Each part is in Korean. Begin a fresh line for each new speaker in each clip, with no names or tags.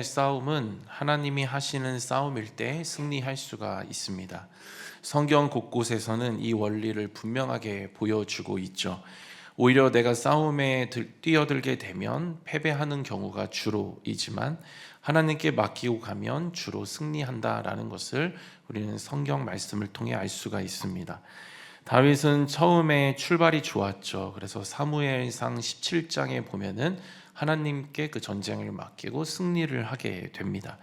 싸움은 하나님이 하시는 싸움일 때 승리할 수가 있습니다. 성경 곳곳에서는 이 원리를 분명하게 보여주고 있죠. 오히려 내가 싸움에 뛰어들게 되면 패배하는 경우가 주로이지만 하나님께 맡기고 가면 주로 승리한다라는 것을 우리는 성경 말씀을 통해 알 수가 있습니다. 다윗은 처음에 출발이 좋았죠. 그래서 사무엘상 17장에 보면은 하나님께 그 전쟁을 맡기고 승리를 하게 됩니다.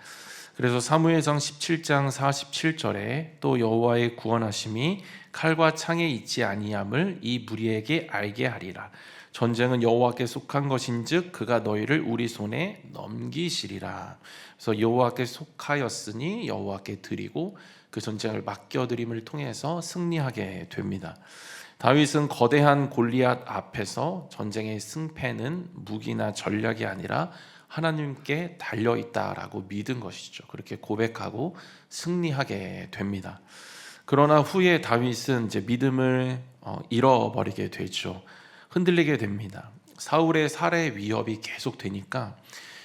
그래서 사무엘상 17장 47절에 또 여호와의 구원하심이 칼과 창에 있지 아니함을 이 무리에게 알게 하리라. 전쟁은 여호와께 속한 것인즉 그가 너희를 우리 손에 넘기시리라. 그래서 여호와께 속하였으니 여호와께 드리고 그 전쟁을 맡겨드림을 통해서 승리하게 됩니다. 다윗은 거대한 골리앗 앞에서 전쟁의 승패는 무기나 전략이 아니라 하나님께 달려있다라고 믿은 것이죠. 그렇게 고백하고 승리하게 됩니다. 그러나 후에 다윗은 이제 믿음을 잃어버리게 되죠. 흔들리게 됩니다. 사울의 살해 위협이 계속되니까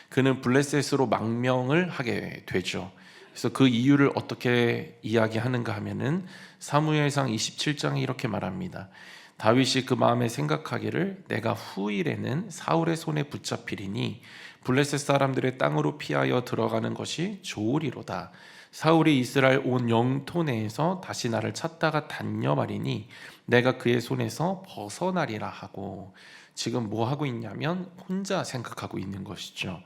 그는 블레셋으로 망명을 하게 되죠. 그래서 그 이유를 어떻게 이야기하는가 하면은 사무엘상 27장이 이렇게 말합니다. 다윗이 그 마음에 생각하기를 내가 후일에는 사울의 손에 붙잡히리니 블레셋 사람들의 땅으로 피하여 들어가는 것이 좋으리로다. 사울이 이스라엘 온 영토 내에서 다시 나를 찾다가 단념하리니 내가 그의 손에서 벗어나리라 하고, 지금 뭐 하고 있냐면 혼자 생각하고 있는 것이죠.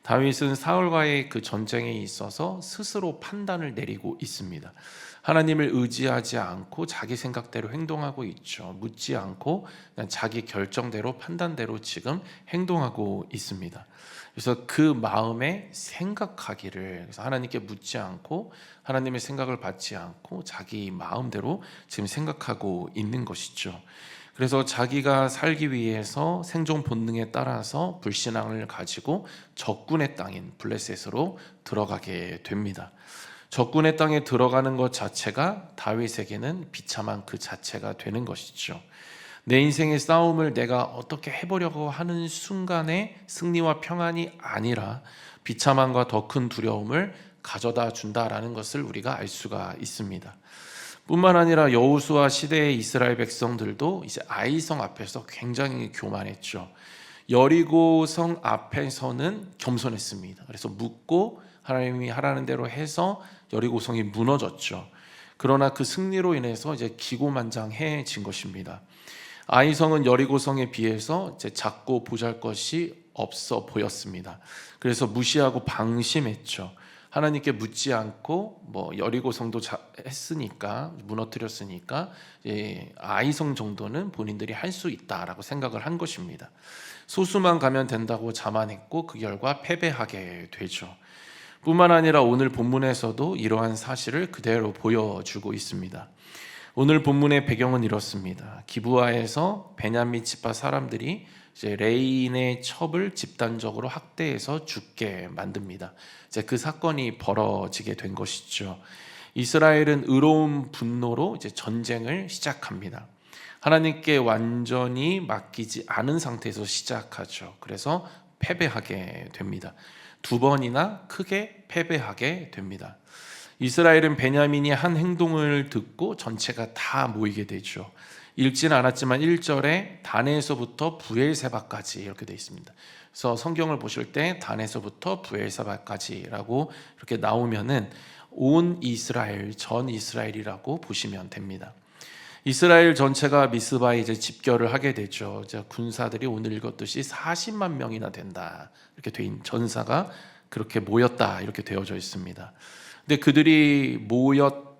다윗은 사울과의 그 전쟁에 있어서 스스로 판단을 내리고 있습니다. 하나님을 의지하지 않고 자기 생각대로 행동하고 있죠. 묻지 않고 그냥 자기 결정대로 판단대로 지금 행동하고 있습니다. 그래서 그 마음에 생각하기를, 그래서 하나님께 묻지 않고 하나님의 생각을 받지 않고 자기 마음대로 지금 생각하고 있는 것이죠. 그래서 자기가 살기 위해서 생존 본능에 따라서 불신앙을 가지고 적군의 땅인 블레셋으로 들어가게 됩니다. 적군의 땅에 들어가는 것 자체가 다윗에게는 비참한 그 자체가 되는 것이죠. 내 인생의 싸움을 내가 어떻게 해보려고 하는 순간에 승리와 평안이 아니라 비참함과 더 큰 두려움을 가져다 준다라는 것을 우리가 알 수가 있습니다. 뿐만 아니라 여호수아 시대의 이스라엘 백성들도 이제 아이성 앞에서 굉장히 교만했죠. 여리고성 앞에서는 겸손했습니다. 그래서 묻고 하나님이 하라는 대로 해서 여리고성이 무너졌죠. 그러나 그 승리로 인해서 이제 기고만장해진 것입니다. 아이성은 여리고성에 비해서 이제 작고 보잘것이 없어 보였습니다. 그래서 무시하고 방심했죠. 하나님께 묻지 않고 여리고성도 했으니까, 무너뜨렸으니까 아이성 정도는 본인들이 할 수 있다라고 생각을 한 것입니다. 소수만 가면 된다고 자만했고 그 결과 패배하게 되죠. 뿐만 아니라 오늘 본문에서도 이러한 사실을 그대로 보여주고 있습니다. 오늘 본문의 배경은 이렇습니다. 기브아에서 베냐민 지파 사람들이 이제 레인의 첩을 집단적으로 학대해서 죽게 만듭니다. 이제 그 사건이 벌어지게 된 것이죠. 이스라엘은 의로운 분노로 이제 전쟁을 시작합니다. 하나님께 완전히 맡기지 않은 상태에서 시작하죠. 그래서 패배하게 됩니다. 2번이나 크게 패배하게 됩니다. 이스라엘은 베냐민이 한 행동을 듣고 전체가 다 모이게 되죠. 읽지는 않았지만 1절에 단에서부터 부엘세바까지 이렇게 되어 있습니다. 그래서 성경을 보실 때 단에서부터 부엘세바까지라고 이렇게 나오면은 온 이스라엘, 전 이스라엘이라고 보시면 됩니다. 이스라엘 전체가 미스바에 이제 집결을 하게 되죠. 이제 군사들이 오늘 읽었듯이 40만 명이나 된다 이렇게 된 전사가 그렇게 모였다 이렇게 되어져 있습니다. 근데 그들이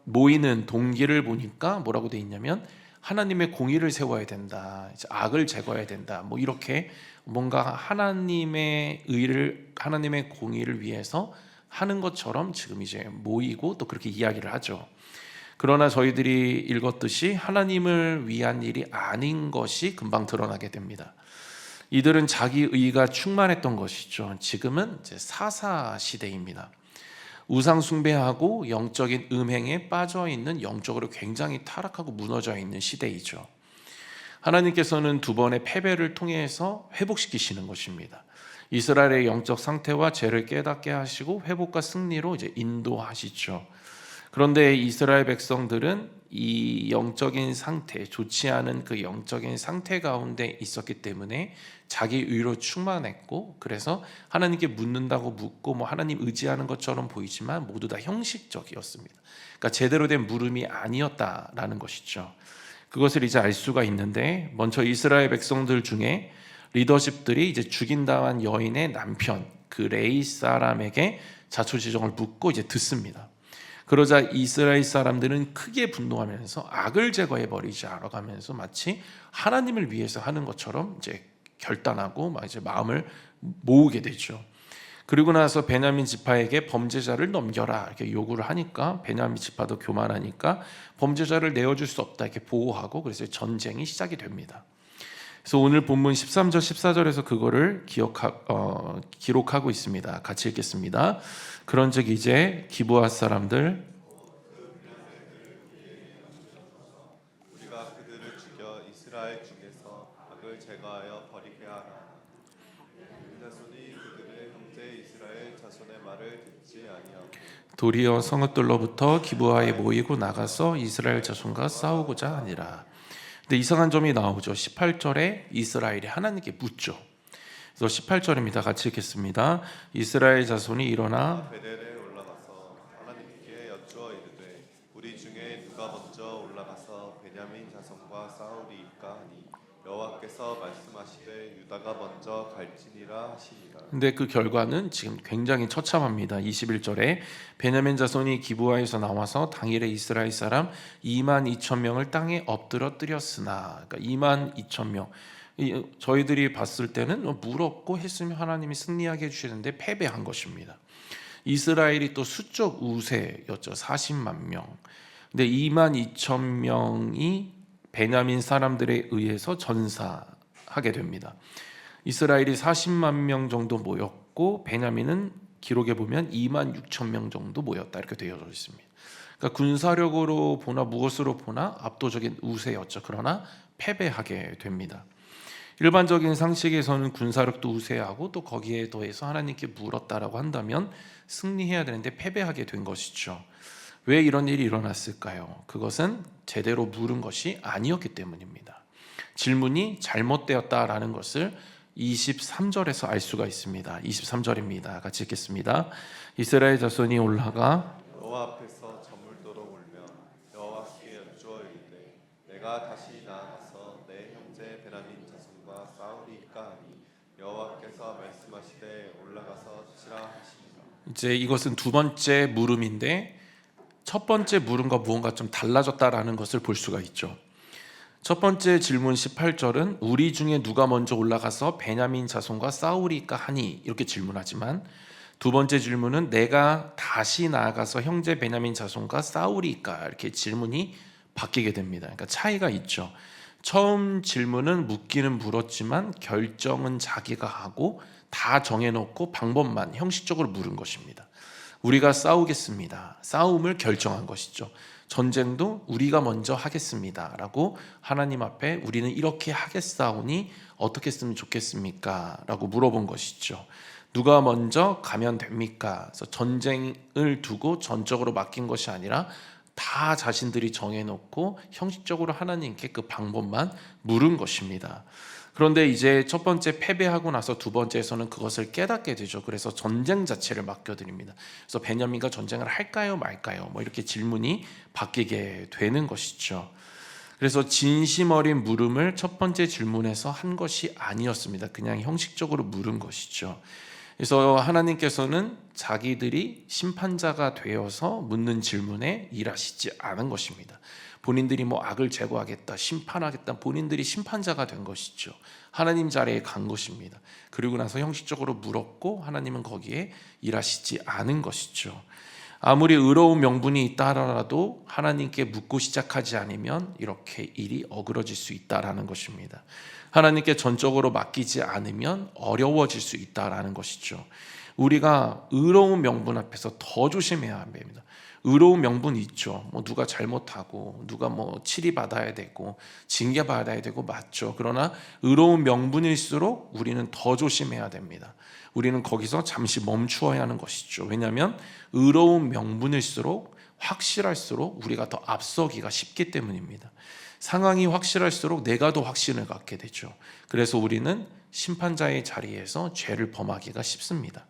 모이는 동기를 보니까 뭐라고 되어 있냐면 하나님의 공의를 세워야 된다, 악을 제거해야 된다, 이렇게 뭔가 하나님의 의를, 하나님의 공의를 위해서 하는 것처럼 지금 이제 모이고 또 그렇게 이야기를 하죠. 그러나 저희들이 읽었듯이 하나님을 위한 일이 아닌 것이 금방 드러나게 됩니다. 이들은 자기 의가 충만했던 것이죠. 지금은 이제 사사 시대입니다. 우상 숭배하고 영적인 음행에 빠져 있는, 영적으로 굉장히 타락하고 무너져 있는 시대이죠. 하나님께서는 2번의 패배를 통해서 회복시키시는 것입니다. 이스라엘의 영적 상태와 죄를 깨닫게 하시고 회복과 승리로 이제 인도하시죠. 그런데 이스라엘 백성들은 이 영적인 상태, 좋지 않은 그 영적인 상태 가운데 있었기 때문에 자기 의로 충만했고, 그래서 하나님께 묻는다고 묻고 뭐 하나님 의지하는 것처럼 보이지만 모두 다 형식적이었습니다. 그러니까 제대로 된 물음이 아니었다라는 것이죠. 그것을 이제 알 수가 있는데, 먼저 이스라엘 백성들 중에 리더십들이 이제 죽인당한 여인의 남편 그 레이 사람에게 자초지종을 묻고 이제 듣습니다. 그러자 이스라엘 사람들은 크게 분노하면서 악을 제거해 버리지 않아가면서 마치 하나님을 위해서 하는 것처럼 이제 결단하고 막 이제 마음을 모으게 되죠. 그리고 나서 베냐민 지파에게 범죄자를 넘겨라 이렇게 요구를 하니까 베냐민 지파도 교만하니까 범죄자를 내어줄 수 없다 이렇게 보호하고, 그래서 전쟁이 시작이 됩니다. 그래서 오늘 본문 13절 14절에서 그거를 기록하고 있습니다. 같이 읽겠습니다. 그런즉 이제 기브아 사람들
우리가 그들을 죽여 이스라엘 중에서 악을 제거하여 버리게 하라. 자손이 그들의 형제 이스라엘 자손의 말을 듣지 아니하고
도리어 성읍들로부터 기브아에 모이고 나가서 이스라엘 자손과 싸우고자 하니라. 근데 이상한 점이 나오죠. 18절에 이스라엘이 하나님께 묻죠. 그래서 18절입니다. 같이 읽겠습니다. 이스라엘 자손이 일어나
베델에 올라가서 하나님께 여쭈어 이르되 우리 중에 누가 먼저 올라가서 베냐민 자손과 싸우리이까 하니 여호와께서 말씀하시되 유다가 먼저 갈지니라 하시니라.
근데 그 결과는 지금 굉장히 처참합니다. 21절에 베냐민 자손이 기브아에서 나와서 당일에 이스라엘 사람 22,000명을 땅에 엎드러뜨렸으나, 그러니까 22,000명. 저희들이 봤을 때는 물었고 했으면 하나님이 승리하게 해주시는데 패배한 것입니다. 이스라엘이 또 수적 우세였죠. 40만 명. 근데 22,000명이 베냐민 사람들에 의해서 전사하게 됩니다. 이스라엘이 40만 명 정도 모였고 베냐민은 기록에 보면 26,000명 정도 모였다 이렇게 되어 있습니다. 그러니까 군사력으로 보나 무엇으로 보나 압도적인 우세였죠. 그러나 패배하게 됩니다. 일반적인 상식에서는 군사력도 우세하고 또 거기에 더해서 하나님께 물었다라고 한다면 승리해야 되는데 패배하게 된 것이죠. 왜 이런 일이 일어났을까요? 그것은 제대로 물은 것이 아니었기 때문입니다. 질문이 잘못되었다라는 것을 23절에서 알 수가 있습니다. 23절입니다. 같이 읽겠습니다. 이스라엘 자손이 올라가
여호와 앞에서 저물도록 울며 여호와께 여쭈어 이르되 내가 다시 나아가서 내 형제 베냐민 자손과 싸우리이까 하니 여호와께서 말씀하시되 올라가서 치라 하시니라.
이제 이것은 두 번째 물음인데 첫 번째 물음과 무언가 좀 달라졌다라는 것을 볼 수가 있죠. 첫 번째 질문 18절은 우리 중에 누가 먼저 올라가서 베냐민 자손과 싸우리까 하니 이렇게 질문하지만, 두 번째 질문은 내가 다시 나아가서 형제 베냐민 자손과 싸우리까 이렇게 질문이 바뀌게 됩니다. 그러니까 차이가 있죠. 처음 질문은 묻기는 물었지만 결정은 자기가 하고 다 정해놓고 방법만 형식적으로 물은 것입니다. 우리가 싸우겠습니다. 싸움을 결정한 것이죠. 전쟁도 우리가 먼저 하겠습니다 라고 하나님 앞에 우리는 이렇게 하겠사오니 어떻게 했으면 좋겠습니까? 라고 물어본 것이죠. 누가 먼저 가면 됩니까? 그래서 전쟁을 두고 전적으로 맡긴 것이 아니라 다 자신들이 정해놓고 형식적으로 하나님께 그 방법만 물은 것입니다. 그런데 이제 첫 번째 패배하고 나서 두 번째에서는 그것을 깨닫게 되죠. 그래서 전쟁 자체를 맡겨드립니다. 그래서 베냐민과 전쟁을 할까요 말까요? 뭐 이렇게 질문이 바뀌게 되는 것이죠. 그래서 진심 어린 물음을 첫 번째 질문에서 한 것이 아니었습니다. 그냥 형식적으로 물은 것이죠. 그래서 하나님께서는 자기들이 심판자가 되어서 묻는 질문에 일하시지 않은 것입니다. 본인들이 뭐 악을 제거하겠다, 심판하겠다, 본인들이 심판자가 된 것이죠. 하나님 자리에 간 것입니다. 그리고 나서 형식적으로 물었고 하나님은 거기에 일하시지 않은 것이죠. 아무리 의로운 명분이 있다 하더라도 하나님께 묻고 시작하지 않으면 이렇게 일이 어그러질 수 있다라는 것입니다. 하나님께 전적으로 맡기지 않으면 어려워질 수 있다라는 것이죠. 우리가 의로운 명분 앞에서 더 조심해야 합니다. 의로운 명분이 있죠. 뭐 누가 잘못하고 누가 뭐 치리받아야 되고 징계받아야 되고 맞죠. 그러나 의로운 명분일수록 우리는 더 조심해야 됩니다. 우리는 거기서 잠시 멈추어야 하는 것이죠. 왜냐하면 의로운 명분일수록 확실할수록 우리가 더 앞서기가 쉽기 때문입니다. 상황이 확실할수록 내가 더 확신을 갖게 되죠. 그래서 우리는 심판자의 자리에서 죄를 범하기가 쉽습니다.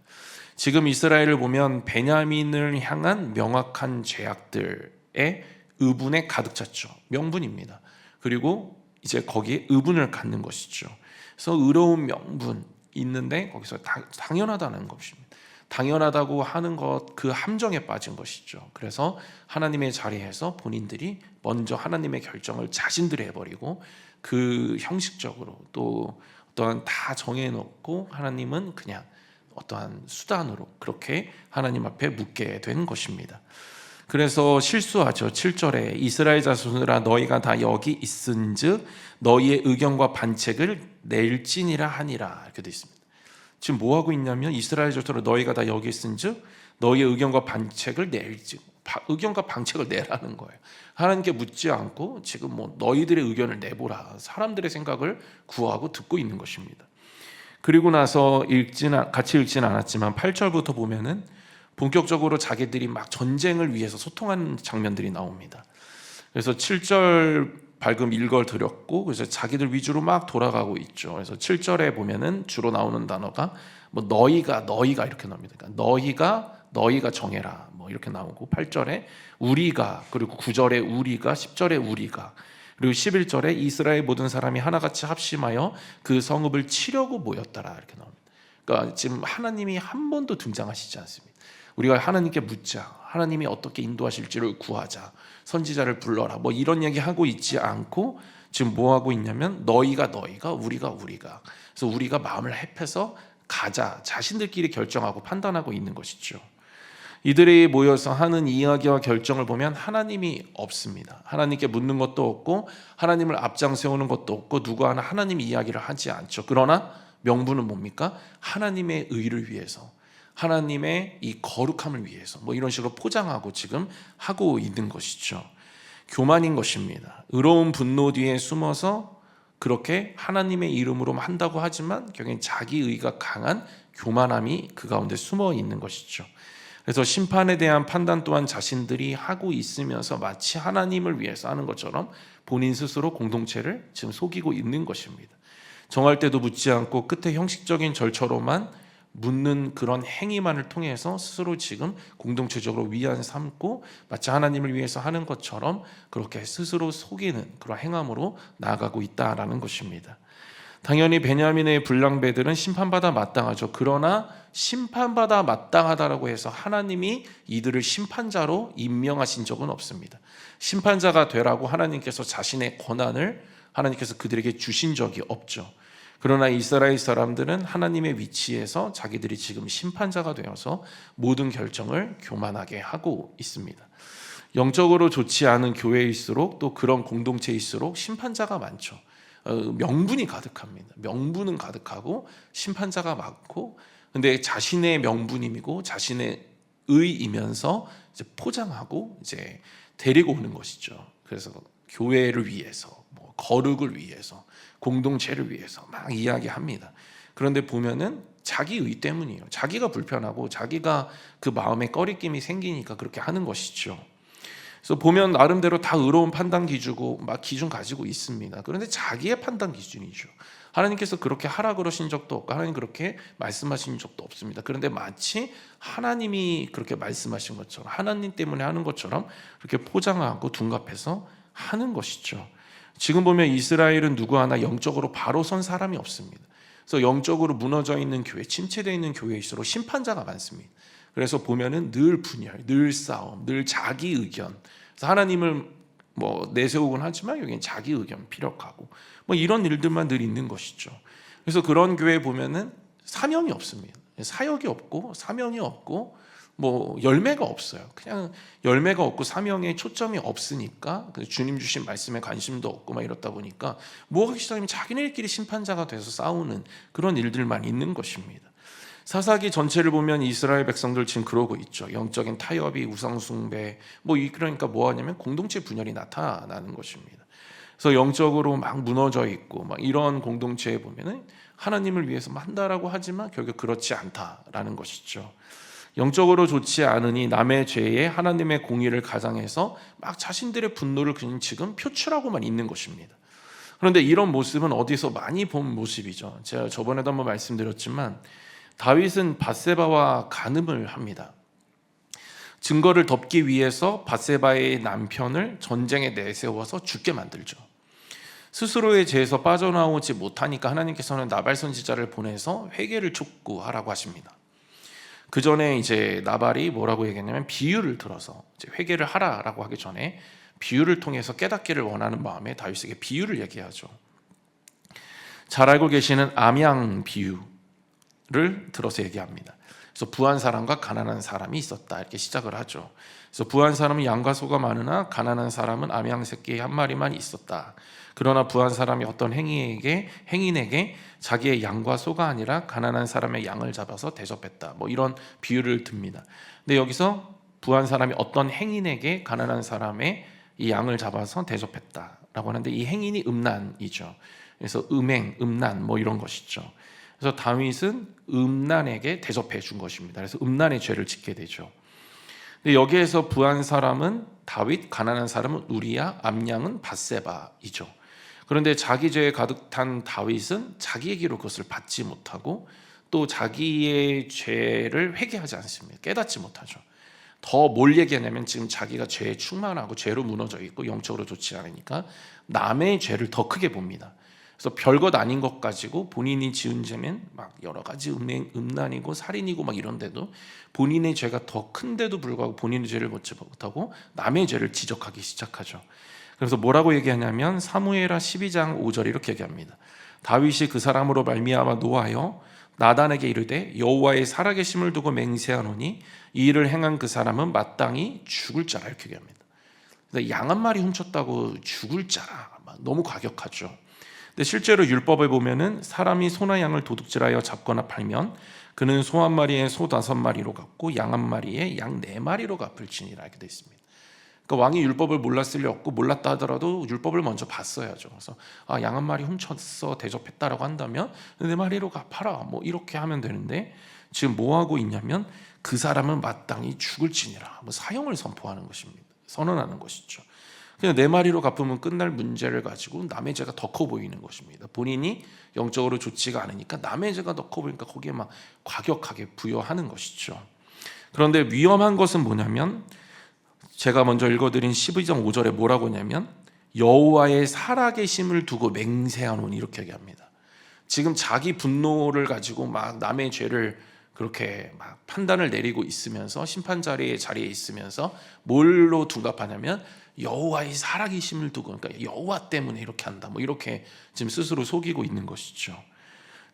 지금 이스라엘을 보면 베냐민을 향한 명확한 죄악들의 의분에 가득 찼죠. 명분입니다. 그리고 이제 거기에 의분을 갖는 것이죠. 그래서 의로운 명분 있는데 거기서 당연하다는 것입니다. 당연하다고 하는 것, 그 함정에 빠진 것이죠. 그래서 하나님의 자리에서 본인들이 먼저 하나님의 결정을 자신들이 해버리고 그 형식적으로 또 어떠한 다 정해놓고 하나님은 그냥 어떠한 수단으로 그렇게 하나님 앞에 묻게 된 것입니다. 그래서 실수하죠. 7절에 이스라엘 자손들아 너희가 다 여기 있은즉 너희의 의견과 반책을 낼지니라 하니라 이렇게 되어 있습니다. 지금 뭐 하고 있냐면 이스라엘 자손들아 너희가 다 여기 있은즉 너희의 의견과 반책을 낼지, 의견과 반책을 내라는 거예요. 하나님께 묻지 않고 지금 뭐 너희들의 의견을 내보라, 사람들의 생각을 구하고 듣고 있는 것입니다. 그리고 나서 같이 읽지는 않았지만 8절부터 보면은 본격적으로 자기들이 막 전쟁을 위해서 소통하는 장면들이 나옵니다. 그래서 7절 밝음 읽어드렸고 그래서 자기들 위주로 막 돌아가고 있죠. 그래서 7절에 보면은 주로 나오는 단어가 뭐 너희가 이렇게 나옵니다. 그러니까 너희가 정해라 뭐 이렇게 나오고 8절에 우리가, 그리고 9절에 우리가, 10절에 우리가, 그리고 11절에 이스라엘 모든 사람이 하나같이 합심하여 그 성읍을 치려고 모였더라 이렇게 나옵니다. 그러니까 지금 하나님이 한 번도 등장하시지 않습니다. 우리가 하나님께 묻자, 하나님이 어떻게 인도하실지를 구하자, 선지자를 불러라 뭐 이런 얘기 하고 있지 않고 지금 뭐 하고 있냐면 너희가 우리가 그래서 우리가 마음을 합해서 가자, 자신들끼리 결정하고 판단하고 있는 것이죠. 이들이 모여서 하는 이야기와 결정을 보면 하나님이 없습니다. 하나님께 묻는 것도 없고 하나님을 앞장세우는 것도 없고 누구 하나 하나님 이야기를 하지 않죠. 그러나 명분은 뭡니까? 하나님의 의를 위해서, 하나님의 이 거룩함을 위해서 뭐 이런 식으로 포장하고 지금 하고 있는 것이죠. 교만인 것입니다. 의로운 분노 뒤에 숨어서 그렇게 하나님의 이름으로 한다고 하지만 결국엔 자기 의가 강한 교만함이 그 가운데 숨어 있는 것이죠. 그래서 심판에 대한 판단 또한 자신들이 하고 있으면서 마치 하나님을 위해서 하는 것처럼 본인 스스로 공동체를 지금 속이고 있는 것입니다. 정할 때도 묻지 않고 끝에 형식적인 절차로만 묻는 그런 행위만을 통해서 스스로 지금 공동체적으로 위안 삼고 마치 하나님을 위해서 하는 것처럼 그렇게 스스로 속이는 그런 행함으로 나아가고 있다라는 것입니다. 당연히 베냐민의 불량배들은 심판받아 마땅하죠. 그러나 심판받아 마땅하다라고 해서 하나님이 이들을 심판자로 임명하신 적은 없습니다. 심판자가 되라고 하나님께서 자신의 권한을 하나님께서 그들에게 주신 적이 없죠. 그러나 이스라엘 사람들은 하나님의 위치에서 자기들이 지금 심판자가 되어서 모든 결정을 교만하게 하고 있습니다. 영적으로 좋지 않은 교회일수록 또 그런 공동체일수록 심판자가 많죠. 명분이 가득합니다. 명분은 가득하고 심판자가 많고, 근데 자신의 명분이고 자신의 의이면서 이제 포장하고 이제 데리고 오는 것이죠. 그래서 교회를 위해서, 뭐 거룩을 위해서, 공동체를 위해서 막 이야기합니다. 그런데 보면은 자기 의 때문이에요. 자기가 불편하고 자기가 그 마음에 꺼리낌이 생기니까 그렇게 하는 것이죠. 그래서 보면 나름대로 다 의로운 판단 기준고 막 기준 가지고 있습니다. 그런데 자기의 판단 기준이죠. 하나님께서 그렇게 하라 그러신 적도 없고 하나님 그렇게 말씀하신 적도 없습니다. 그런데 마치 하나님이 그렇게 말씀하신 것처럼, 하나님 때문에 하는 것처럼 그렇게 포장하고 둔갑해서 하는 것이죠. 지금 보면 이스라엘은 누구 하나 영적으로 바로 선 사람이 없습니다. 그래서 영적으로 무너져 있는 교회, 침체되어 있는 교회일수록 심판자가 많습니다. 그래서 보면은 늘 분열, 늘 싸움, 늘 자기 의견. 그래서 하나님을 뭐 내세우곤 하지만 여기는 자기 의견 피력하고 뭐 이런 일들만 늘 있는 것이죠. 그래서 그런 교회 보면은 사명이 없습니다. 사역이 없고 사명이 없고 뭐 열매가 없어요. 그냥 열매가 없고 사명에 초점이 없으니까 주님 주신 말씀에 관심도 없고 막 이렇다 보니까 뭐가 시작하면 자기네들끼리 심판자가 돼서 싸우는 그런 일들만 있는 것입니다. 사사기 전체를 보면 이스라엘 백성들 지금 그러고 있죠. 영적인 타협이, 우상숭배, 그러니까 뭐 하냐면 공동체 분열이 나타나는 것입니다. 그래서 영적으로 막 무너져 있고 막 이런 공동체에 보면은 하나님을 위해서 한다라고 하지만 결국 그렇지 않다라는 것이죠. 영적으로 좋지 않으니 남의 죄에 하나님의 공의를 가장해서 막 자신들의 분노를 그냥 지금 표출하고만 있는 것입니다. 그런데 이런 모습은 어디서 많이 본 모습이죠. 제가 저번에도 한번 말씀드렸지만 다윗은 밧세바와 간음을 합니다. 증거를 덮기 위해서 밧세바의 남편을 전쟁에 내세워서 죽게 만들죠. 스스로의 죄에서 빠져나오지 못하니까 하나님께서는 나발 선지자를 보내서 회개를 촉구하라고 하십니다. 그 전에 이제 나발이 뭐라고 얘기했냐면 비유를 들어서 이제 회개를 하라라고 하기 전에 비유를 통해서 깨닫기를 원하는 마음에 다윗에게 비유를 얘기하죠. 잘 알고 계시는 암양 비유를 들어서 얘기합니다. 그래서 부한 사람과 가난한 사람이 있었다 이렇게 시작을 하죠. 그래서 부한 사람은 양과 소가 많으나 가난한 사람은 암양 새끼 한 마리만 있었다. 그러나 부한 사람이 어떤 행인에게 자기의 양과 소가 아니라 가난한 사람의 양을 잡아서 대접했다. 이런 비유를 듭니다. 근데 여기서 부한 사람이 어떤 행인에게 가난한 사람의 이 양을 잡아서 대접했다라고 하는데 이 행인이 음란이죠. 그래서 음란 이런 것이죠. 그래서 다윗은 음란에게 대접해 준 것입니다. 그래서 음란의 죄를 짓게 되죠. 근데 여기에서 부한 사람은 다윗, 가난한 사람은 우리야, 암양은 밧세바이죠. 그런데 자기 죄에 가득 탄 다윗은 자기에게로 그것을 받지 못하고 또 자기의 죄를 회개하지 않습니다. 깨닫지 못하죠. 더 뭘 얘기하냐면 지금 자기가 죄에 충만하고 죄로 무너져 있고 영적으로 좋지 않으니까 남의 죄를 더 크게 봅니다. 그래서 별것 아닌 것 가지고 본인이 지은 죄면 막 여러 가지 음란이고 살인이고 막 이런데도 본인의 죄가 더 큰데도 불구하고 본인의 죄를 묻지 못하고 남의 죄를 지적하기 시작하죠. 그래서 뭐라고 얘기하냐면 사무엘하 12장 5절 이렇게 얘기합니다. 다윗이 그 사람으로 말미암아 노하여 나단에게 이르되 여호와의 살아계심을 두고 맹세하노니 이 일을 행한 그 사람은 마땅히 죽을 자라 이렇게 얘기합니다. 양 한 마리 훔쳤다고 죽을 자라 너무 과격하죠. 근데 실제로 율법에 보면은 사람이 소나 양을 도둑질하여 잡거나 팔면 그는 소 한 마리에 소 5마리로 갚고 양 한 마리에 양 4마리로 갚을지니라 이렇게 되어 있습니다. 그러니까 왕이 율법을 몰랐을 리 없고 몰랐다 하더라도 율법을 먼저 봤어야죠. 그래서 양 한 마리 훔쳤어 대접했다라고 한다면 4마리로 갚아라 이렇게 하면 되는데 지금 뭐 하고 있냐면 그 사람은 마땅히 죽을지니라 사형을 선포하는 것입니다. 선언하는 것이죠. 그냥 4마리로 갚으면 끝날 문제를 가지고 남의 죄가 더 커 보이는 것입니다. 본인이 영적으로 좋지가 않으니까 남의 죄가 더 커 보이니까 거기에 막 과격하게 부여하는 것이죠. 그런데 위험한 것은 뭐냐면 제가 먼저 읽어드린 12장 5절에 뭐라고 하냐면 여호와의 살아계심을 두고 맹세하노니 이렇게 얘기합니다. 지금 자기 분노를 가지고 막 남의 죄를 그렇게 막 판단을 내리고 있으면서 심판 자리에 있으면서 뭘로 둔갑하냐면 여호와의 살아계심을 두고 그러니까 여호와 때문에 이렇게 한다 이렇게 지금 스스로 속이고 있는 것이죠.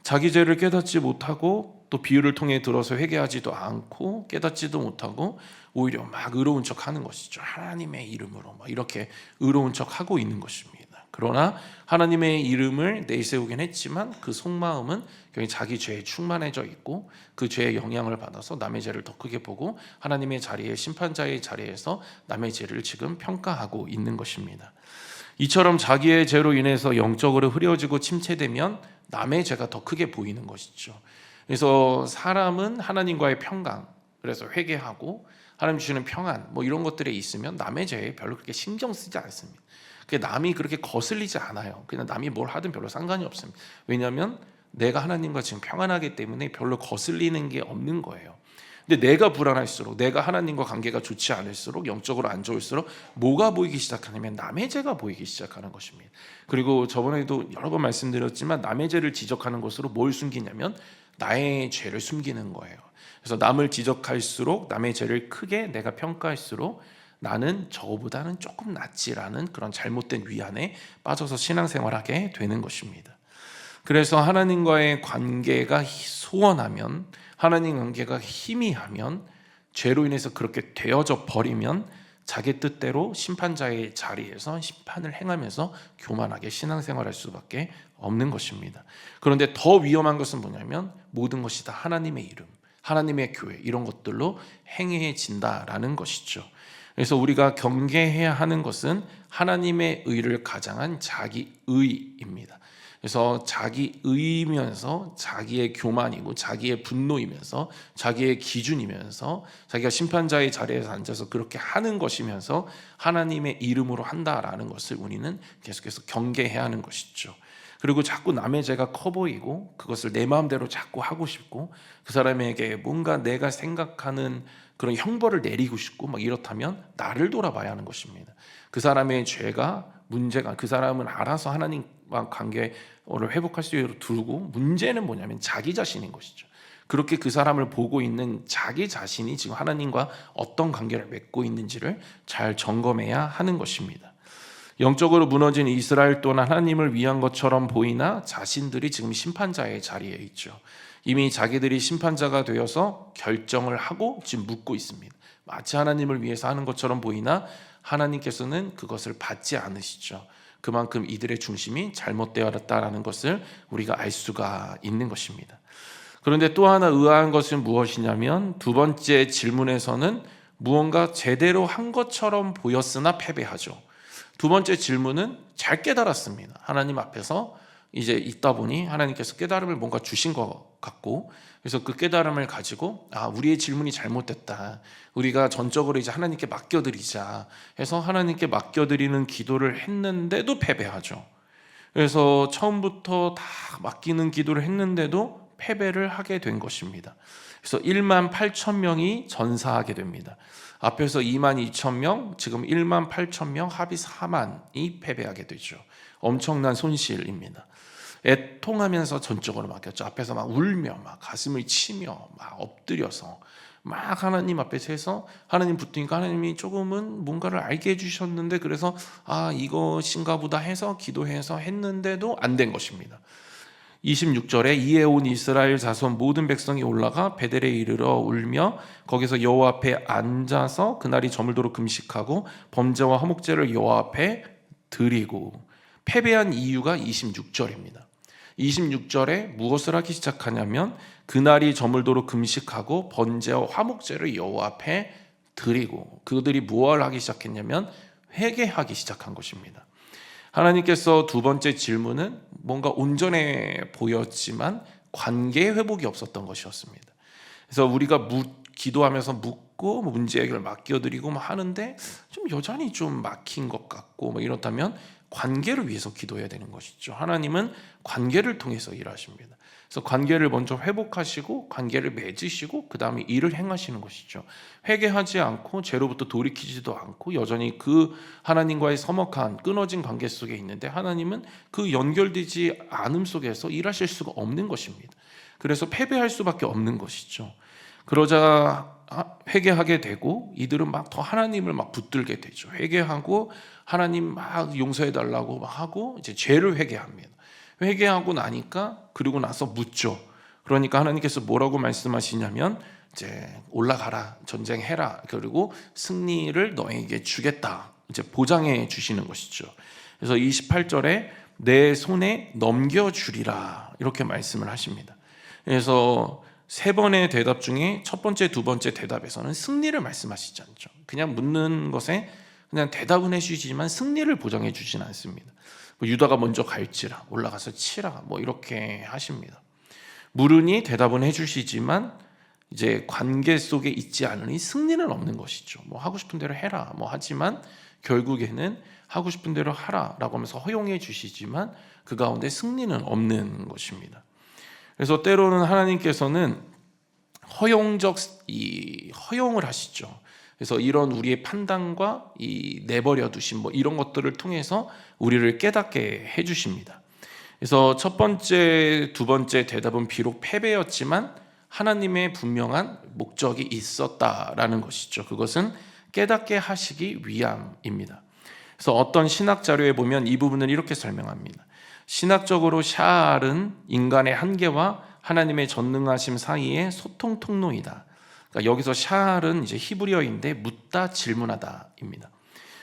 자기 죄를 깨닫지 못하고 또 비유를 통해 들어서 회개하지도 않고 깨닫지도 못하고 오히려 막 의로운 척 하는 것이죠. 하나님의 이름으로 막 이렇게 의로운 척 하고 있는 것입니다. 그러나 하나님의 이름을 내세우긴 했지만 그 속마음은 그냥 자기 죄에 충만해져 있고 그 죄의 영향을 받아서 남의 죄를 더 크게 보고 하나님의 자리에 심판자의 자리에서 남의 죄를 지금 평가하고 있는 것입니다. 이처럼 자기의 죄로 인해서 영적으로 흐려지고 침체되면 남의 죄가 더 크게 보이는 것이죠. 그래서 사람은 하나님과의 평강, 그래서 회개하고 하나님 주시는 평안 이런 것들에 있으면 남의 죄에 별로 그렇게 신경 쓰지 않습니다. 남이 그렇게 거슬리지 않아요. 그냥 남이 뭘 하든 별로 상관이 없습니다. 왜냐하면 내가 하나님과 지금 평안하기 때문에 별로 거슬리는 게 없는 거예요. 근데 내가 불안할수록 내가 하나님과 관계가 좋지 않을수록 영적으로 안 좋을수록 뭐가 보이기 시작하냐면 남의 죄가 보이기 시작하는 것입니다. 그리고 저번에도 여러 번 말씀드렸지만 남의 죄를 지적하는 것으로 뭘 숨기냐면 나의 죄를 숨기는 거예요. 그래서 남을 지적할수록 남의 죄를 크게 내가 평가할수록 나는 저거보다는 조금 낫지라는 그런 잘못된 위안에 빠져서 신앙생활하게 되는 것입니다. 그래서 하나님과의 관계가 소원하면 하나님 관계가 희미하면 죄로 인해서 그렇게 되어져 버리면 자기 뜻대로 심판자의 자리에서 심판을 행하면서 교만하게 신앙생활할 수밖에 없는 것입니다. 그런데 더 위험한 것은 뭐냐면 모든 것이 다 하나님의 이름, 하나님의 교회 이런 것들로 행해진다라는 것이죠. 그래서 우리가 경계해야 하는 것은 하나님의 의를 가장한 자기 의입니다. 그래서 자기 의이면서 자기의 교만이고 자기의 분노이면서 자기의 기준이면서 자기가 심판자의 자리에서 앉아서 그렇게 하는 것이면서 하나님의 이름으로 한다라는 것을 우리는 계속해서 경계해야 하는 것이죠. 그리고 자꾸 남의 죄가 커 보이고 그것을 내 마음대로 자꾸 하고 싶고 그 사람에게 뭔가 내가 생각하는 그런 형벌을 내리고 싶고 막 이렇다면 나를 돌아봐야 하는 것입니다. 그 사람의 죄가 문제가 그 사람은 알아서 하나님과 관계를 회복할 수 있도록 두고 문제는 뭐냐면 자기 자신인 것이죠. 그렇게 그 사람을 보고 있는 자기 자신이 지금 하나님과 어떤 관계를 맺고 있는지를 잘 점검해야 하는 것입니다. 영적으로 무너진 이스라엘 또한 하나님을 위한 것처럼 보이나 자신들이 지금 심판자의 자리에 있죠. 이미 자기들이 심판자가 되어서 결정을 하고 지금 묻고 있습니다. 마치 하나님을 위해서 하는 것처럼 보이나 하나님께서는 그것을 받지 않으시죠. 그만큼 이들의 중심이 잘못되었다라는 것을 우리가 알 수가 있는 것입니다. 그런데 또 하나 의아한 것은 무엇이냐면 두 번째 질문에서는 무언가 제대로 한 것처럼 보였으나 패배하죠. 두 번째 질문은 잘 깨달았습니다. 하나님 앞에서 이제 있다 보니 하나님께서 깨달음을 뭔가 주신 것 같고 그래서 그 깨달음을 가지고 우리의 질문이 잘못됐다. 우리가 전적으로 이제 하나님께 맡겨드리자 해서 하나님께 맡겨드리는 기도를 했는데도 패배하죠. 그래서 처음부터 다 맡기는 기도를 했는데도 패배를 하게 된 것입니다. 그래서 1만 8천 명이 전사하게 됩니다. 앞에서 2만 2천 명, 지금 1만 8천 명, 합이 4만이 패배하게 되죠. 엄청난 손실입니다. 애통하면서 전적으로 맡겼죠. 앞에서 막 울며 막 가슴을 치며 막 엎드려서 막 하나님 앞에 서서 하나님 붙으니까 하나님이 조금은 뭔가를 알게 해주셨는데 그래서 이것인가 보다 해서 기도해서 했는데도 안 된 것입니다. 26절에 이에 온 이스라엘 자손 모든 백성이 올라가 베델에 이르러 울며 거기서 여호와 앞에 앉아서 그날이 저물도록 금식하고 범죄와 화목제를 여호와 앞에 드리고 패배한 이유가 26절입니다. 26절에 무엇을 하기 시작하냐면 그날이 저물도록 금식하고 번제와 화목제를 여호와 앞에 드리고 그들이 무엇을 하기 시작했냐면 회개하기 시작한 것입니다. 하나님께서 두 번째 질문은 뭔가 온전해 보였지만 관계 회복이 없었던 것이었습니다. 그래서 우리가 기도하면서 묻고 문제 해결을 맡겨드리고 하는데 좀 여전히 좀 막힌 것 같고 이렇다면 관계를 위해서 기도해야 되는 것이죠. 하나님은 관계를 통해서 일하십니다. 그래서 관계를 먼저 회복하시고 관계를 맺으시고 그 다음에 일을 행하시는 것이죠. 회개하지 않고 죄로부터 돌이키지도 않고 여전히 그 하나님과의 서먹한 끊어진 관계 속에 있는데 하나님은 그 연결되지 않음 속에서 일하실 수가 없는 것입니다. 그래서 패배할 수밖에 없는 것이죠. 그러자 회개하게 되고 이들은 막 더 하나님을 막 붙들게 되죠. 회개하고 하나님 막 용서해 달라고 막 하고 이제 죄를 회개합니다. 회개하고 나니까 그리고 나서 묻죠. 그러니까 하나님께서 뭐라고 말씀하시냐면 이제 올라가라 전쟁해라 그리고 승리를 너에게 주겠다 이제 보장해 주시는 것이죠. 그래서 28절에 내 손에 넘겨주리라 이렇게 말씀을 하십니다. 그래서 세 번의 대답 중에 첫 번째, 두 번째 대답에서는 승리를 말씀하시지 않죠. 그냥 묻는 것에 그냥 대답은 해주시지만 승리를 보장해 주지는 않습니다. 유다가 먼저 갈지라 올라가서 치라 이렇게 하십니다. 물으니 대답은 해주시지만 이제 관계 속에 있지 않으니 승리는 없는 것이죠. 하고 싶은 대로 해라 하지만 결국에는 하고 싶은 대로 하라라고 하면서 허용해 주시지만 그 가운데 승리는 없는 것입니다. 그래서 때로는 하나님께서는 허용을 하시죠. 그래서 이런 우리의 판단과 이 내버려 두신 이런 것들을 통해서 우리를 깨닫게 해주십니다. 그래서 첫 번째, 두 번째 대답은 비록 패배였지만 하나님의 분명한 목적이 있었다라는 것이죠. 그것은 깨닫게 하시기 위함입니다. 그래서 어떤 신학 자료에 보면 이 부분을 이렇게 설명합니다. 신학적으로 샤알은 인간의 한계와 하나님의 전능하심 사이의 소통 통로이다. 그러니까 여기서 샤알은 이제 히브리어인데 묻다 질문하다입니다.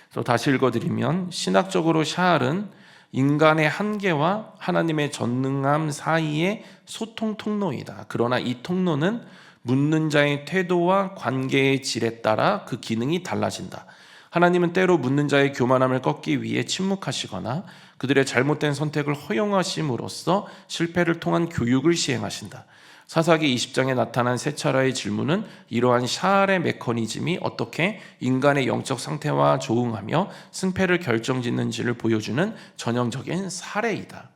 그래서 다시 읽어드리면 신학적으로 샤알은 인간의 한계와 하나님의 전능함 사이의 소통 통로이다. 그러나 이 통로는 묻는 자의 태도와 관계의 질에 따라 그 기능이 달라진다. 하나님은 때로 묻는 자의 교만함을 꺾기 위해 침묵하시거나 그들의 잘못된 선택을 허용하심으로써 실패를 통한 교육을 시행하신다. 사사기 20장에 나타난 세 차례의 질문은 이러한 샤알의 메커니즘이 어떻게 인간의 영적 상태와 조응하며 승패를 결정짓는지를 보여주는 전형적인 사례이다.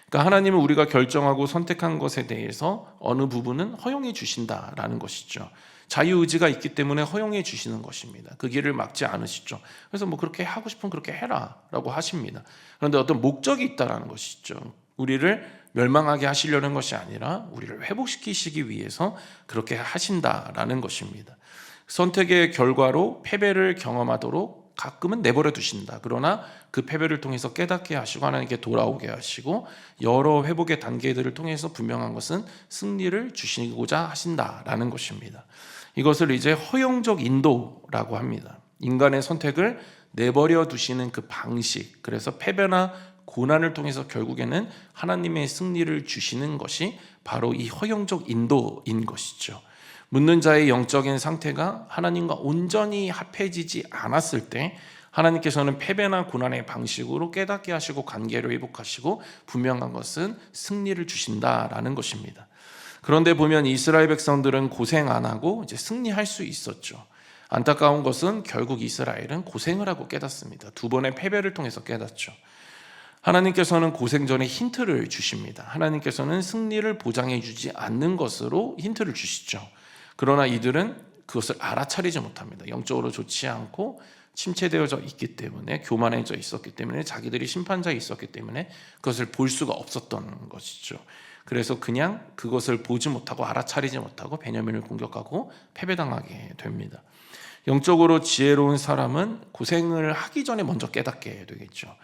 그러니까 하나님은 우리가 결정하고 선택한 것에 대해서 어느 부분은 허용해 주신다라는 것이죠. 자유의지가 있기 때문에 허용해 주시는 것입니다. 그 길을 막지 않으시죠. 그래서 뭐 그렇게 하고 싶으면 그렇게 해라 라고 하십니다. 그런데 어떤 목적이 있다는 것이죠. 우리를 멸망하게 하시려는 것이 아니라 우리를 회복시키시기 위해서 그렇게 하신다라는 것입니다. 선택의 결과로 패배를 경험하도록 가끔은 내버려 두신다. 그러나 그 패배를 통해서 깨닫게 하시고 하나님께 돌아오게 하시고 여러 회복의 단계들을 통해서 분명한 것은 승리를 주시고자 하신다라는 것입니다. 이것을 이제 허용적 인도라고 합니다. 인간의 선택을 내버려 두시는 그 방식, 그래서 패배나 고난을 통해서 결국에는 하나님의 승리를 주시는 것이 바로 이 허용적 인도인 것이죠. 묻는 자의 영적인 상태가 하나님과 온전히 합해지지 않았을 때 하나님께서는 패배나 고난의 방식으로 깨닫게 하시고 관계를 회복하시고 분명한 것은 승리를 주신다라는 것입니다. 그런데 보면 이스라엘 백성들은 고생 안 하고 이제 승리할 수 있었죠. 안타까운 것은 결국 이스라엘은 고생을 하고 깨닫습니다. 두 번의 패배를 통해서 깨닫죠. 하나님께서는 고생 전에 힌트를 주십니다. 하나님께서는 승리를 보장해 주지 않는 것으로 힌트를 주시죠. 그러나 이들은 그것을 알아차리지 못합니다. 영적으로 좋지 않고 침체되어져 있기 때문에, 교만해져 있었기 때문에, 자기들이 심판자에 있었기 때문에 그것을 볼 수가 없었던 것이죠. 그래서 그냥 그것을 보지 못하고 알아차리지 못하고 베냐민을 공격하고 패배당하게 됩니다. 영적으로 지혜로운 사람은 고생을 하기 전에 먼저 깨닫게 되겠죠.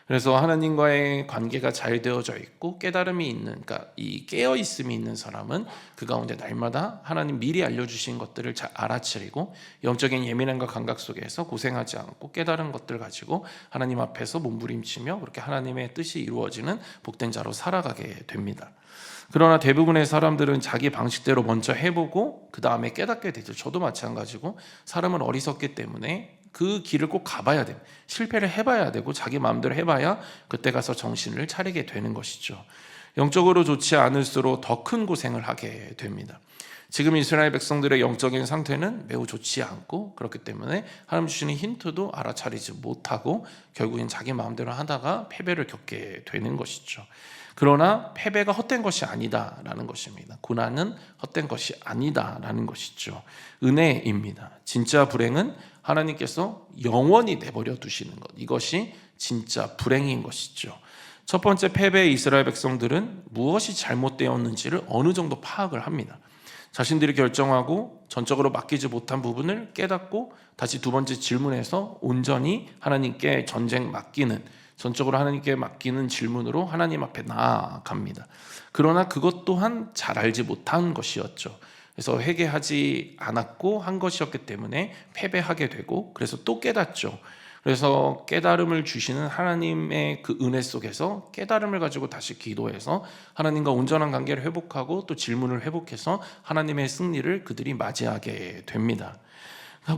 그래서 하나님과의 관계가 잘 되어져 있고 깨달음이 있는, 그러니까 이 깨어 있음이 있는 사람은 그 가운데 날마다 하나님 미리 알려주신 것들을 잘 알아차리고 영적인 예민함과 감각 속에서 고생하지 않고 깨달은 것들 가지고 하나님 앞에서 몸부림치며 그렇게 하나님의 뜻이 이루어지는 복된 자로 살아가게 됩니다. 그러나 대부분의 사람들은 자기 방식대로 먼저 해보고 그 다음에 깨닫게 되죠. 저도 마찬가지고 사람은 어리석기 때문에 그 길을 꼭 가봐야 돼요. 실패를 해봐야 되고 자기 마음대로 해봐야 그때 가서 정신을 차리게 되는 것이죠. 영적으로 좋지 않을수록 더 큰 고생을 하게 됩니다. 지금 이스라엘 백성들의 영적인 상태는 매우 좋지 않고 그렇기 때문에 하나님 주시는 힌트도 알아차리지 못하고 결국엔 자기 마음대로 하다가 패배를 겪게 되는 것이죠. 그러나 패배가 헛된 것이 아니다라는 것입니다. 고난은 헛된 것이 아니다라는 것이죠. 은혜입니다. 진짜 불행은 하나님께서 영원히 내버려 두시는 것, 이것이 진짜 불행인 것이죠. 첫 번째 패배의 이스라엘 백성들은 무엇이 잘못되었는지를 어느 정도 파악을 합니다. 자신들이 결정하고 전적으로 맡기지 못한 부분을 깨닫고 다시 두 번째 질문에서 온전히 하나님께 전쟁 맡기는, 전적으로 하나님께 맡기는 질문으로 하나님 앞에 나아갑니다. 그러나 그것 또한 잘 알지 못한 것이었죠. 그래서 회개하지 않았고 한 것이었기 때문에 패배하게 되고, 그래서 또 깨닫죠. 그래서 깨달음을 주시는 하나님의 그 은혜 속에서 깨달음을 가지고 다시 기도해서 하나님과 온전한 관계를 회복하고 또 질문을 회복해서 하나님의 승리를 그들이 맞이하게 됩니다.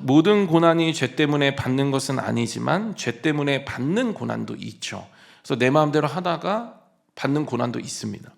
모든 고난이 죄 때문에 받는 것은 아니지만 죄 때문에 받는 고난도 있죠. 그래서 내 마음대로 하다가 받는 고난도 있습니다.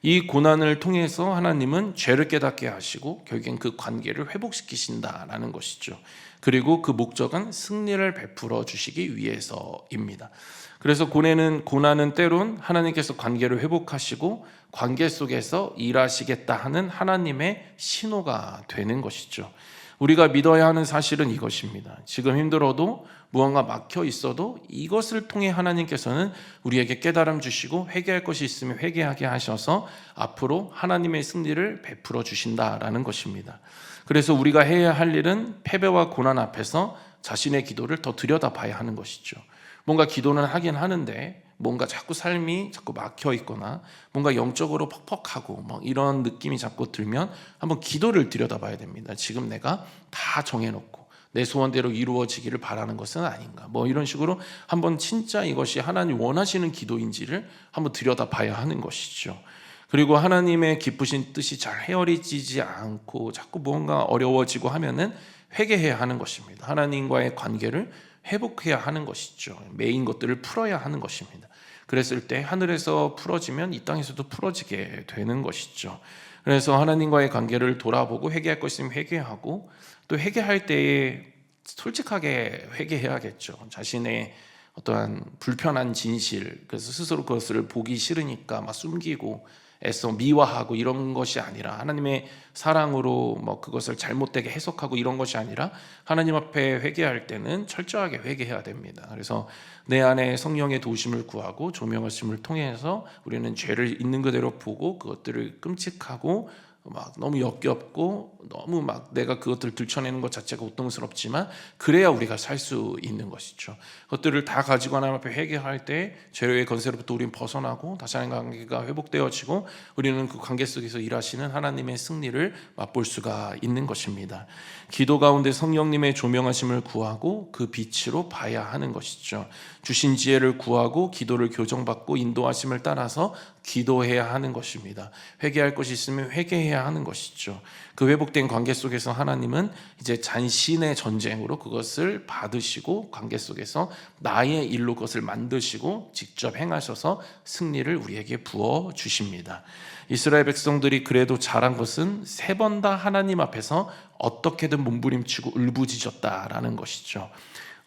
이 고난을 통해서 하나님은 죄를 깨닫게 하시고 결국엔 그 관계를 회복시키신다라는 것이죠. 그리고 그 목적은 승리를 베풀어 주시기 위해서입니다. 그래서 고난은 때론 하나님께서 관계를 회복하시고 관계 속에서 일하시겠다 하는 하나님의 신호가 되는 것이죠. 우리가 믿어야 하는 사실은 이것입니다. 지금 힘들어도 무언가 막혀 있어도 이것을 통해 하나님께서는 우리에게 깨달음 주시고 회개할 것이 있으면 회개하게 하셔서 앞으로 하나님의 승리를 베풀어 주신다라는 것입니다. 그래서 우리가 해야 할 일은 패배와 고난 앞에서 자신의 기도를 더 들여다봐야 하는 것이죠. 뭔가 기도는 하긴 하는데 뭔가 자꾸 삶이 자꾸 막혀 있거나 뭔가 영적으로 퍽퍽하고 뭐 이런 느낌이 자꾸 들면 한번 기도를 들여다봐야 됩니다. 지금 내가 다 정해놓고 내 소원대로 이루어지기를 바라는 것은 아닌가, 뭐 이런 식으로 한번 진짜 이것이 하나님 원하시는 기도인지를 한번 들여다봐야 하는 것이죠. 그리고 하나님의 기쁘신 뜻이 잘 헤아려지지 않고 자꾸 뭔가 어려워지고 하면은 회개해야 하는 것입니다. 하나님과의 관계를 회복해야 하는 것이죠. 메인 것들을 풀어야 하는 것입니다. 그랬을 때 하늘에서 풀어지면 이 땅에서도 풀어지게 되는 것이죠. 그래서 하나님과의 관계를 돌아보고 회개할 것 있으면 회개하고, 또 회개할 때에 솔직하게 회개해야겠죠. 자신의 어떠한 불편한 진실, 그래서 스스로 그것을 보기 싫으니까 막 숨기고 애써 미화하고 이런 것이 아니라, 하나님의 사랑으로 뭐 그것을 잘못되게 해석하고 이런 것이 아니라 하나님 앞에 회개할 때는 철저하게 회개해야 됩니다. 그래서 내 안에 성령의 도우심을 구하고 조명하심을 통해서 우리는 죄를 있는 그대로 보고 그것들을 끔찍하고 막 너무 역겹고 너무 막 내가 그것들을 들춰내는 것 자체가 고통스럽지만 그래야 우리가 살 수 있는 것이죠. 그것들을 다 가지고 하나님 앞에 회개할 때 죄로의 건세로부터 우리는 벗어나고 다시 하나님과 관계가 회복되어지고 우리는 그 관계 속에서 일하시는 하나님의 승리를 맛볼 수가 있는 것입니다. 기도 가운데 성령님의 조명하심을 구하고 그 빛으로 봐야 하는 것이죠. 주신 지혜를 구하고 기도를 교정받고 인도하심을 따라서 기도해야 하는 것입니다. 회개할 것이 있으면 회개해야 하는 것이죠. 그 회복된 관계 속에서 하나님은 이제 자신의 전쟁으로 그것을 받으시고 관계 속에서 나의 일로 그것을 만드시고 직접 행하셔서 승리를 우리에게 부어 주십니다. 이스라엘 백성들이 그래도 잘한 것은 세 번 다 하나님 앞에서 어떻게든 몸부림치고 울부짖었다라는 것이죠.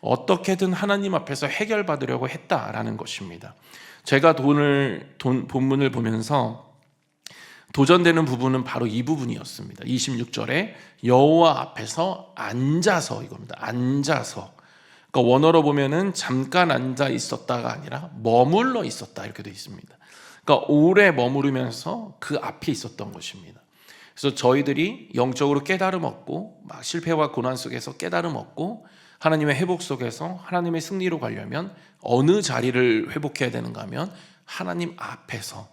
어떻게든 하나님 앞에서 해결받으려고 했다라는 것입니다. 제가 본문을 보면서 도전되는 부분은 바로 이 부분이었습니다. 26절에 여호와 앞에서 앉아서, 이겁니다. 앉아서. 그러니까 원어로 보면은 잠깐 앉아 있었다가 아니라 머물러 있었다 이렇게 되어 있습니다. 그러니까 오래 머무르면서 그 앞에 있었던 것입니다. 그래서 저희들이 영적으로 깨달음 얻고 막 실패와 고난 속에서 깨달음 얻고 하나님의 회복 속에서 하나님의 승리로 가려면 어느 자리를 회복해야 되는가 하면 하나님 앞에서,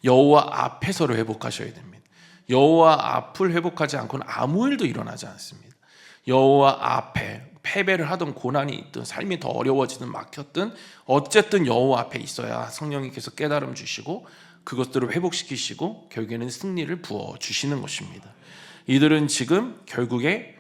여호와 앞에서를 회복하셔야 됩니다. 여호와 앞을 회복하지 않고는 아무 일도 일어나지 않습니다. 여호와 앞에 패배를 하든 고난이 있든 삶이 더 어려워지든 막혔든 어쨌든 여호와 앞에 있어야 성령님께서 깨달음 주시고 그것들을 회복시키시고 결국에는 승리를 부어주시는 것입니다. 이들은 지금 결국에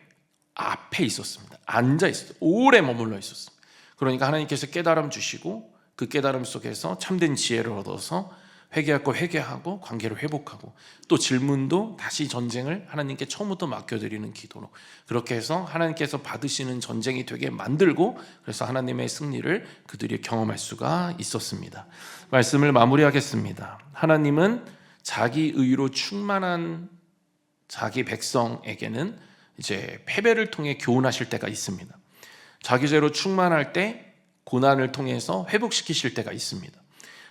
앞에 있었습니다. 앉아 있었어요. 오래 머물러 있었습니다. 그러니까 하나님께서 깨달음 주시고 그 깨달음 속에서 참된 지혜를 얻어서 회개할 거 회개하고 관계를 회복하고, 또 질문도 다시 전쟁을 하나님께 처음부터 맡겨드리는 기도로 그렇게 해서 하나님께서 받으시는 전쟁이 되게 만들고, 그래서 하나님의 승리를 그들이 경험할 수가 있었습니다. 말씀을 마무리하겠습니다. 하나님은 자기 의로 충만한 자기 백성에게는 이제 패배를 통해 교훈하실 때가 있습니다. 자기 죄로 충만할 때 고난을 통해서 회복시키실 때가 있습니다.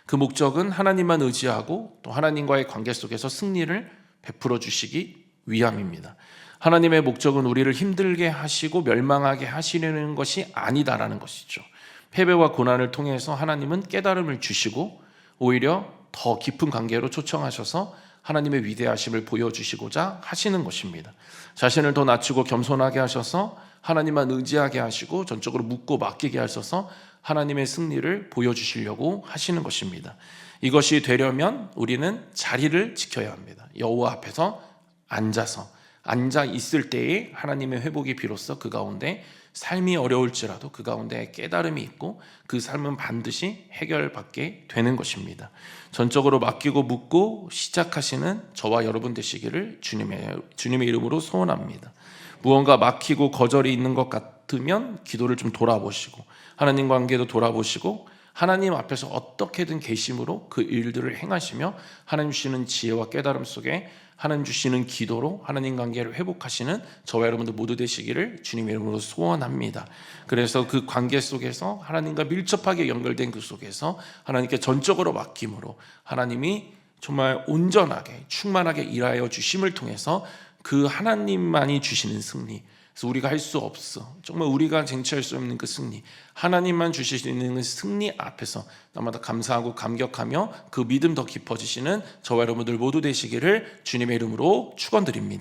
그 목적은 하나님만 의지하고 또 하나님과의 관계 속에서 승리를 베풀어 주시기 위함입니다. 하나님의 목적은 우리를 힘들게 하시고 멸망하게 하시려는 것이 아니다라는 것이죠. 패배와 고난을 통해서 하나님은 깨달음을 주시고 오히려 더 깊은 관계로 초청하셔서 하나님의 위대하심을 보여주시고자 하시는 것입니다. 자신을 더 낮추고 겸손하게 하셔서 하나님만 의지하게 하시고 전적으로 묻고 맡기게 하셔서 하나님의 승리를 보여주시려고 하시는 것입니다. 이것이 되려면 우리는 자리를 지켜야 합니다. 여호와 앞에서 앉아 있을 때에 하나님의 회복이 비로소 그 가운데, 삶이 어려울지라도 그 가운데 깨달음이 있고 그 삶은 반드시 해결받게 되는 것입니다. 전적으로 맡기고 묻고 시작하시는 저와 여러분 되시기를 주님의 이름으로 소원합니다. 무언가 막히고 거절이 있는 것 같으면 기도를 좀 돌아보시고 하나님 관계도 돌아보시고 하나님 앞에서 어떻게든 계심으로 그 일들을 행하시며 하나님 주시는 지혜와 깨달음 속에 하나님 주시는 기도로 하나님 관계를 회복하시는 저와 여러분들 모두 되시기를 주님의 이름으로 소원합니다. 그래서 그 관계 속에서 하나님과 밀접하게 연결된 그 속에서 하나님께 전적으로 맡김으로 하나님이 정말 온전하게 충만하게 일하여 주심을 통해서 그 하나님만이 주시는 승리. 그래서 우리가 할 수 없어. 정말 우리가 쟁취할 수 없는 그 승리. 하나님만 주실 수 있는 그 승리 앞에서 날마다 감사하고 감격하며 그 믿음 더 깊어지시는 저와 여러분들 모두 되시기를 주님의 이름으로 축원드립니다.